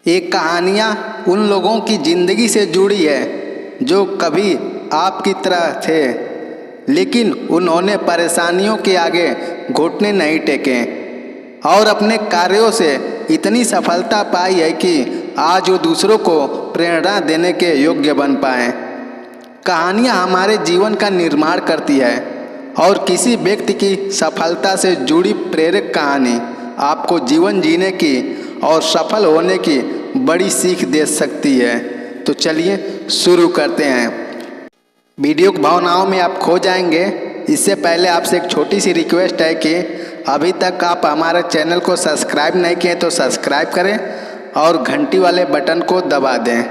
ये कहानियाँ उन लोगों की ज़िंदगी से जुड़ी है जो कभी आपकी तरह थे, लेकिन उन्होंने परेशानियों के आगे घुटने नहीं टेके और अपने कार्यों से इतनी सफलता पाई है कि आज वो दूसरों को प्रेरणा देने के योग्य बन पाए। कहानियाँ हमारे जीवन का निर्माण करती है और किसी व्यक्ति की सफलता से जुड़ी प्रेरक कहानी आपको जीवन जीने की और सफल होने की बड़ी सीख दे सकती है। तो चलिए शुरू करते हैं। वीडियो की भावनाओं में आप खो जाएंगे। इससे पहले आपसे एक छोटी सी रिक्वेस्ट है कि अभी तक आप हमारे चैनल को सब्सक्राइब नहीं किए तो सब्सक्राइब करें और घंटी वाले बटन को दबा दें।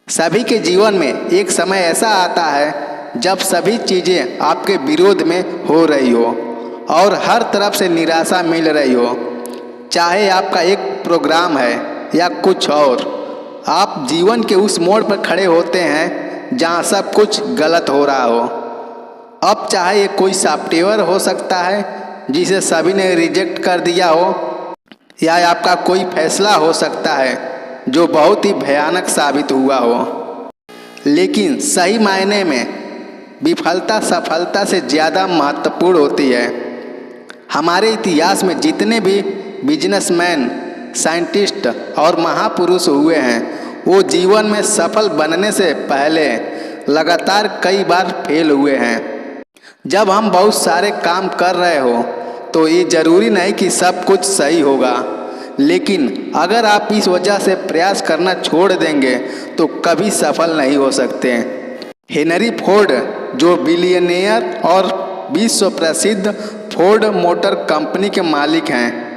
सभी के जीवन में एक समय ऐसा आता है जब सभी चीज़ें आपके विरोध में हो रही हो और हर तरफ से निराशा मिल रही हो। चाहे आपका एक प्रोग्राम है या कुछ और, आप जीवन के उस मोड़ पर खड़े होते हैं जहां सब कुछ गलत हो रहा हो। अब चाहे ये कोई सॉफ्टवेयर हो सकता है जिसे सभी ने रिजेक्ट कर दिया हो, या आपका कोई फैसला हो सकता है जो बहुत ही भयानक साबित हुआ हो। लेकिन सही मायने में विफलता सफलता से ज़्यादा महत्वपूर्ण होती है। हमारे इतिहास में जितने भी बिजनेसमैन, साइंटिस्ट और महापुरुष हुए हैं, वो जीवन में सफल बनने से पहले लगातार कई बार फेल हुए हैं। जब हम बहुत सारे काम कर रहे हो तो ये ज़रूरी नहीं कि सब कुछ सही होगा, लेकिन अगर आप इस वजह से प्रयास करना छोड़ देंगे तो कभी सफल नहीं हो सकते। हेनरी फोर्ड, जो बिलियनियर और विश्व प्रसिद्ध फोर्ड मोटर कंपनी के मालिक हैं,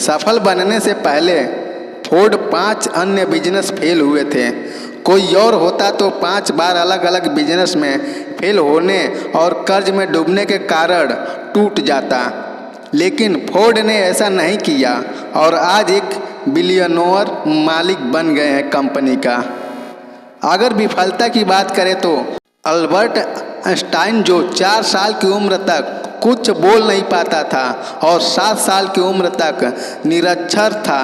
सफल बनने से पहले फोर्ड 5 अन्य बिजनेस फेल हुए थे। कोई और होता तो 5 बार अलग अलग बिजनेस में फेल होने और कर्ज में डूबने के कारण टूट जाता, लेकिन फोर्ड ने ऐसा नहीं किया और आज एक बिलियनोर मालिक बन गए हैं कंपनी का। अगर विफलता की बात करें तो अल्बर्ट आइंस्टाइन, जो 4 साल की उम्र तक कुछ बोल नहीं पाता था और 7 साल की उम्र तक निरक्षर था,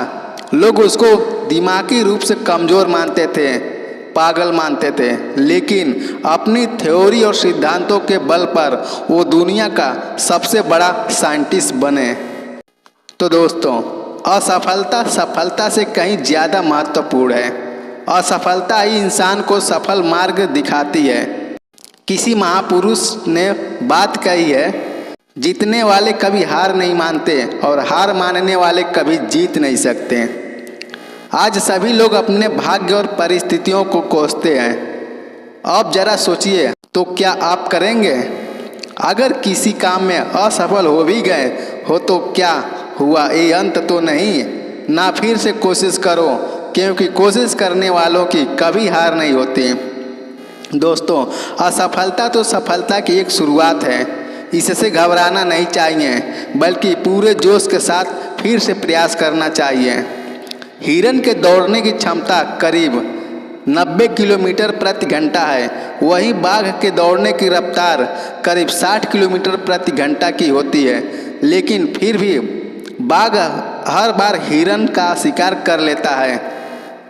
लोग उसको दिमागी रूप से कमज़ोर मानते थे, पागल मानते थे, लेकिन अपनी थ्योरी और सिद्धांतों के बल पर वो दुनिया का सबसे बड़ा साइंटिस्ट बने। तो दोस्तों, असफलता सफलता से कहीं ज़्यादा महत्वपूर्ण है। असफलता ही इंसान को सफल मार्ग दिखाती है। किसी महापुरुष ने बात कही है, जीतने वाले कभी हार नहीं मानते और हार मानने वाले कभी जीत नहीं सकते। आज सभी लोग अपने भाग्य और परिस्थितियों को कोसते हैं। अब जरा सोचिए, तो क्या आप करेंगे? अगर किसी काम में असफल हो भी गए हो तो क्या हुआ, ये अंत तो नहीं ना। फिर से कोशिश करो, क्योंकि कोशिश करने वालों की कभी हार नहीं होती। दोस्तों, असफलता तो सफलता की एक शुरुआत है। इससे घबराना नहीं चाहिए, बल्कि पूरे जोश के साथ फिर से प्रयास करना चाहिए। हिरन के दौड़ने की क्षमता करीब 90 किलोमीटर प्रति घंटा है, वहीं बाघ के दौड़ने की रफ्तार करीब 60 किलोमीटर प्रति घंटा की होती है। लेकिन फिर भी बाघ हर बार हिरन का शिकार कर लेता है।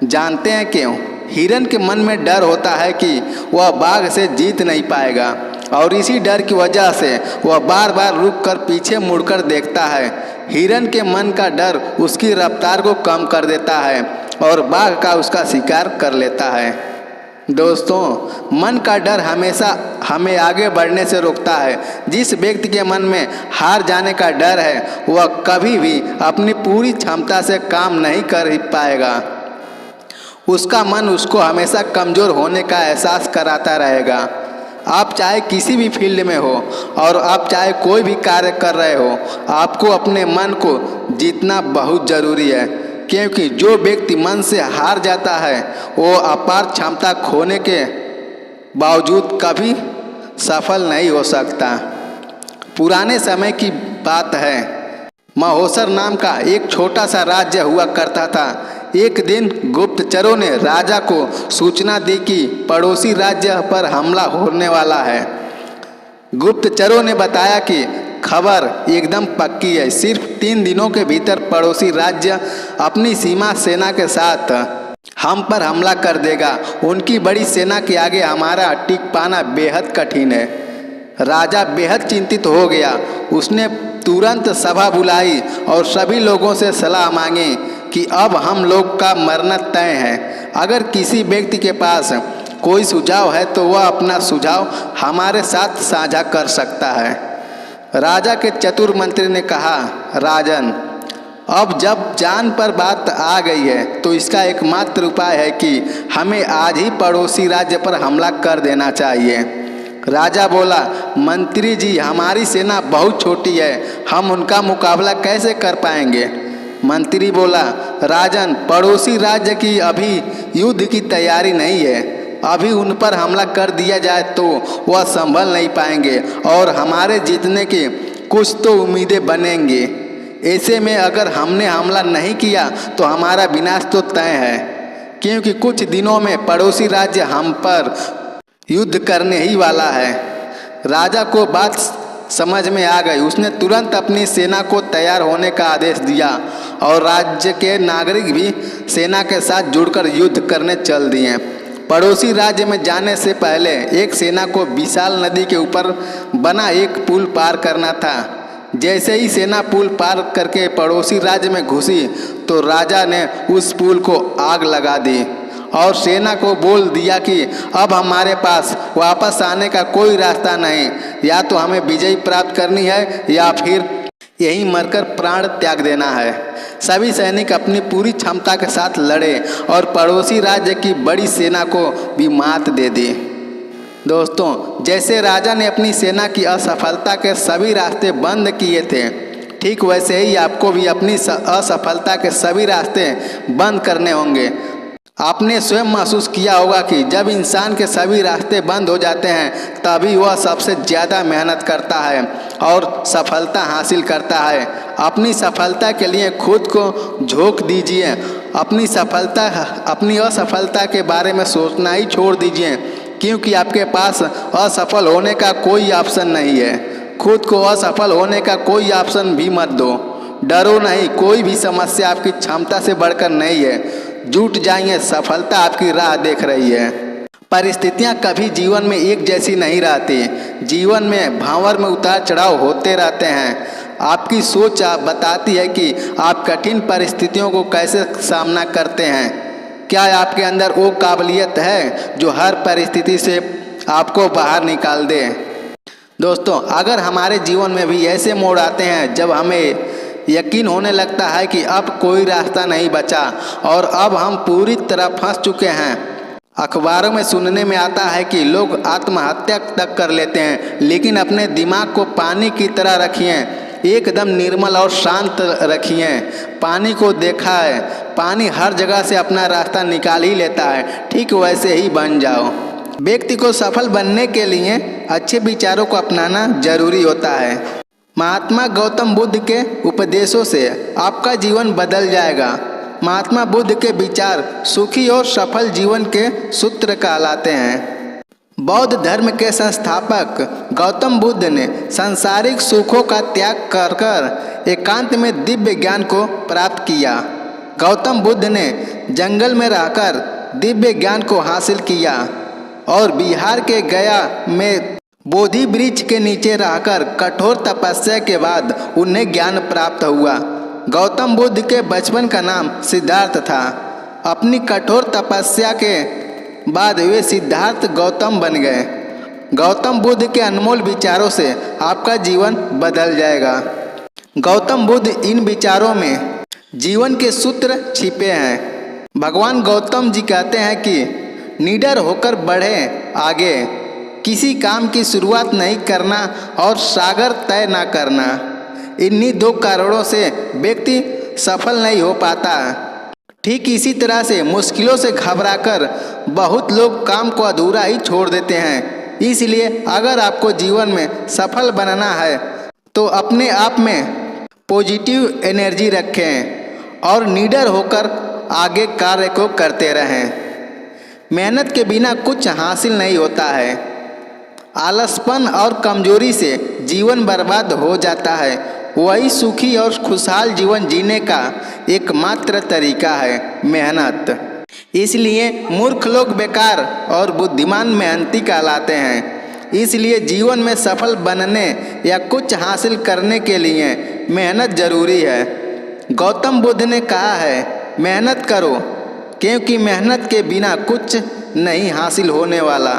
जानते हैं क्यों? हिरन के मन में डर होता है कि वह बाघ से जीत नहीं पाएगा, और इसी डर की वजह से वह बार बार रुककर पीछे मुड़कर देखता है। हिरन के मन का डर उसकी रफ्तार को कम कर देता है और बाघ का उसका शिकार कर लेता है। दोस्तों, मन का डर हमेशा हमें आगे बढ़ने से रोकता है। जिस व्यक्ति के मन में हार जाने का डर है, वह कभी भी अपनी पूरी क्षमता से काम नहीं कर पाएगा। उसका मन उसको हमेशा कमज़ोर होने का एहसास कराता रहेगा। आप चाहे किसी भी फील्ड में हो और आप चाहे कोई भी कार्य कर रहे हो, आपको अपने मन को जीतना बहुत ज़रूरी है, क्योंकि जो व्यक्ति मन से हार जाता है वो अपार क्षमता खोने के बावजूद कभी सफल नहीं हो सकता। पुराने समय की बात है, महोसर नाम का एक छोटा सा राज्य हुआ करता था। एक दिन गुप्तचरों ने राजा को सूचना दी कि पड़ोसी राज्य पर हमला होने वाला है। गुप्तचरों ने बताया कि खबर एकदम पक्की है, सिर्फ 3 दिनों के भीतर पड़ोसी राज्य अपनी सीमा सेना के साथ हम पर हमला कर देगा। उनकी बड़ी सेना के आगे हमारा टिक पाना बेहद कठिन है। राजा बेहद चिंतित हो गया। उसने तुरंत सभा बुलाई और सभी लोगों से सलाह मांगी कि अब हम लोग का मरना तय है। अगर किसी व्यक्ति के पास कोई सुझाव है तो वह अपना सुझाव हमारे साथ साझा कर सकता है। राजा के चतुर मंत्री ने कहा, राजन, अब जब जान पर बात आ गई है तो इसका एकमात्र उपाय है कि हमें आज ही पड़ोसी राज्य पर हमला कर देना चाहिए। राजा बोला, मंत्री जी, हमारी सेना बहुत छोटी है, हम उनका मुकाबला कैसे कर पाएंगे? मंत्री बोला, राजन, पड़ोसी राज्य की अभी युद्ध की तैयारी नहीं है। अभी उन पर हमला कर दिया जाए तो वह संभल नहीं पाएंगे और हमारे जीतने की कुछ तो उम्मीदें बनेंगी। ऐसे में अगर हमने हमला नहीं किया तो हमारा विनाश तो तय है, क्योंकि कुछ दिनों में पड़ोसी राज्य हम पर युद्ध करने ही वाला है। राजा को बात समझ में आ गई। उसने तुरंत अपनी सेना को तैयार होने का आदेश दिया और राज्य के नागरिक भी सेना के साथ जुड़कर युद्ध करने चल दिए। पड़ोसी राज्य में जाने से पहले एक सेना को विशाल नदी के ऊपर बना एक पुल पार करना था। जैसे ही सेना पुल पार करके पड़ोसी राज्य में घुसी तो राजा ने उस पुल को आग लगा दी और सेना को बोल दिया कि अब हमारे पास वापस आने का कोई रास्ता नहीं, या तो हमें विजय प्राप्त करनी है या फिर यहीं मरकर प्राण त्याग देना है। सभी सैनिक अपनी पूरी क्षमता के साथ लड़े और पड़ोसी राज्य की बड़ी सेना को भी मात दे दी। दोस्तों, जैसे राजा ने अपनी सेना की असफलता के सभी रास्ते बंद किए थे, ठीक वैसे ही आपको भी अपनी असफलता के सभी रास्ते बंद करने होंगे। आपने स्वयं महसूस किया होगा कि जब इंसान के सभी रास्ते बंद हो जाते हैं तभी वह सबसे ज़्यादा मेहनत करता है और सफलता हासिल करता है। अपनी सफलता के लिए खुद को झोंक दीजिए। अपनी असफलता के बारे में सोचना ही छोड़ दीजिए, क्योंकि आपके पास असफल होने का कोई ऑप्शन नहीं है। खुद को असफल होने का कोई ऑप्शन भी मत दो। डरो नहीं, कोई भी समस्या आपकी क्षमता से बढ़कर नहीं है। जुट जाइए, सफलता आपकी राह देख रही है। परिस्थितियां कभी जीवन में एक जैसी नहीं रहती। जीवन में भांवर में उतार चढ़ाव होते रहते हैं। आपकी सोच बताती है कि आप कठिन परिस्थितियों को कैसे सामना करते हैं। क्या आपके अंदर वो काबिलियत है जो हर परिस्थिति से आपको बाहर निकाल दे? दोस्तों, अगर हमारे जीवन में भी ऐसे मोड़ आते हैं जब हमें यकीन होने लगता है कि अब कोई रास्ता नहीं बचा और अब हम पूरी तरह फंस चुके हैं। अखबारों में सुनने में आता है कि लोग आत्महत्या तक कर लेते हैं, लेकिन अपने दिमाग को पानी की तरह रखिए, एकदम निर्मल और शांत रखिए। पानी को देखा है, पानी हर जगह से अपना रास्ता निकाल ही लेता है। ठीक वैसे ही बन जाओ। व्यक्ति को सफल बनने के लिए अच्छे विचारों को अपनाना जरूरी होता है। महात्मा गौतम बुद्ध के उपदेशों से आपका जीवन बदल जाएगा। महात्मा बुद्ध के विचार सुखी और सफल जीवन के सूत्र कहलाते हैं। बौद्ध धर्म के संस्थापक गौतम बुद्ध ने सांसारिक सुखों का त्याग कर एकांत में दिव्य ज्ञान को प्राप्त किया। गौतम बुद्ध ने जंगल में रहकर दिव्य ज्ञान को हासिल किया और बिहार के गया में बोधि वृक्ष के नीचे रहकर कठोर तपस्या के बाद उन्हें ज्ञान प्राप्त हुआ। गौतम बुद्ध के बचपन का नाम सिद्धार्थ था। अपनी कठोर तपस्या के बाद वे सिद्धार्थ गौतम बन गए। गौतम बुद्ध के अनमोल विचारों से आपका जीवन बदल जाएगा। गौतम बुद्ध इन विचारों में जीवन के सूत्र छिपे हैं। भगवान गौतम जी कहते हैं कि निडर होकर बढ़े आगे, किसी काम की शुरुआत नहीं करना और सागर तय ना करना। इन्हीं दो कारणों से व्यक्ति सफल नहीं हो पाता। ठीक इसी तरह से मुश्किलों से घबराकर बहुत लोग काम को अधूरा ही छोड़ देते हैं। इसलिए अगर आपको जीवन में सफल बनना है तो अपने आप में पॉजिटिव एनर्जी रखें और निडर होकर आगे कार्य को करते रहें। मेहनत के बिना कुछ हासिल नहीं होता है। आलसपन और कमजोरी से जीवन बर्बाद हो जाता है। वही सुखी और खुशहाल जीवन जीने का एकमात्र तरीका है मेहनत। इसलिए मूर्ख लोग बेकार और बुद्धिमान मेहनती कहलाते हैं। इसलिए जीवन में सफल बनने या कुछ हासिल करने के लिए मेहनत जरूरी है। गौतम बुद्ध ने कहा है, मेहनत करो, क्योंकि मेहनत के बिना कुछ नहीं हासिल होने वाला।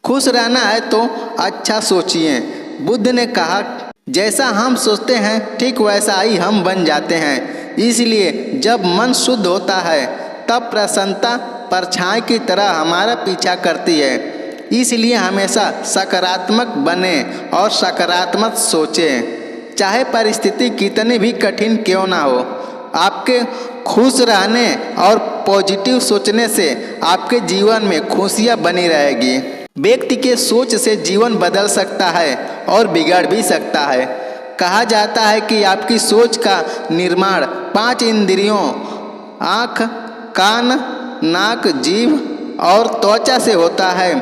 खुश रहना है तो अच्छा सोचिए। बुद्ध ने कहा, जैसा हम सोचते हैं ठीक वैसा ही हम बन जाते हैं। इसलिए जब मन शुद्ध होता है तब प्रसन्नता परछाई की तरह हमारा पीछा करती है। इसलिए हमेशा सकारात्मक बने और सकारात्मक सोचें, चाहे परिस्थिति कितनी भी कठिन क्यों ना हो। आपके खुश रहने और पॉजिटिव सोचने से आपके जीवन में खुशियाँ बनी रहेगी। व्यक्ति के सोच से जीवन बदल सकता है और बिगड़ भी सकता है। कहा जाता है कि आपकी सोच का निर्माण 5 इंद्रियों आँख, कान, नाक, जीभ और त्वचा से होता है।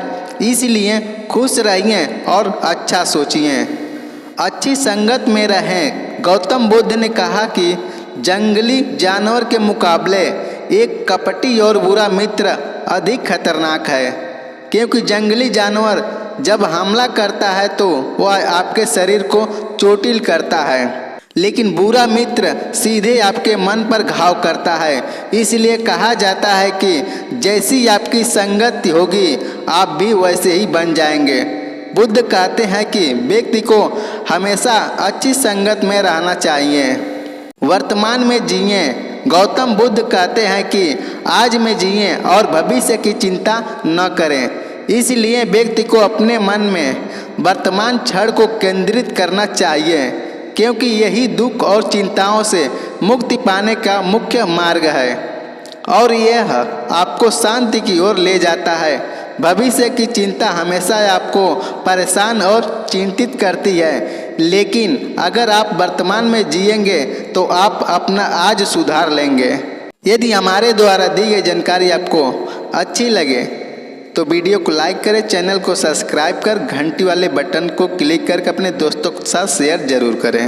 इसलिए खुश रहिए और अच्छा सोचिए, अच्छी संगत में रहें। गौतम बुद्ध ने कहा कि जंगली जानवर के मुकाबले एक कपटी और बुरा मित्र अधिक खतरनाक है, क्योंकि जंगली जानवर जब हमला करता है तो वह आपके शरीर को चोटिल करता है, लेकिन बुरा मित्र सीधे आपके मन पर घाव करता है। इसलिए कहा जाता है कि जैसी आपकी संगत होगी आप भी वैसे ही बन जाएंगे। बुद्ध कहते हैं कि व्यक्ति को हमेशा अच्छी संगत में रहना चाहिए। वर्तमान में जिए। गौतम बुद्ध कहते हैं कि आज में जिए और भविष्य की चिंता न करें। इसलिए व्यक्ति को अपने मन में वर्तमान क्षण को केंद्रित करना चाहिए, क्योंकि यही दुख और चिंताओं से मुक्ति पाने का मुख्य मार्ग है और यह आपको शांति की ओर ले जाता है। भविष्य की चिंता हमेशा आपको परेशान और चिंतित करती है, लेकिन अगर आप वर्तमान में जिएंगे तो आप अपना आज सुधार लेंगे। यदि हमारे द्वारा दी गई जानकारी आपको अच्छी लगे तो वीडियो को लाइक करें, चैनल को सब्सक्राइब कर घंटी वाले बटन को क्लिक करके अपने दोस्तों के साथ शेयर जरूर करें।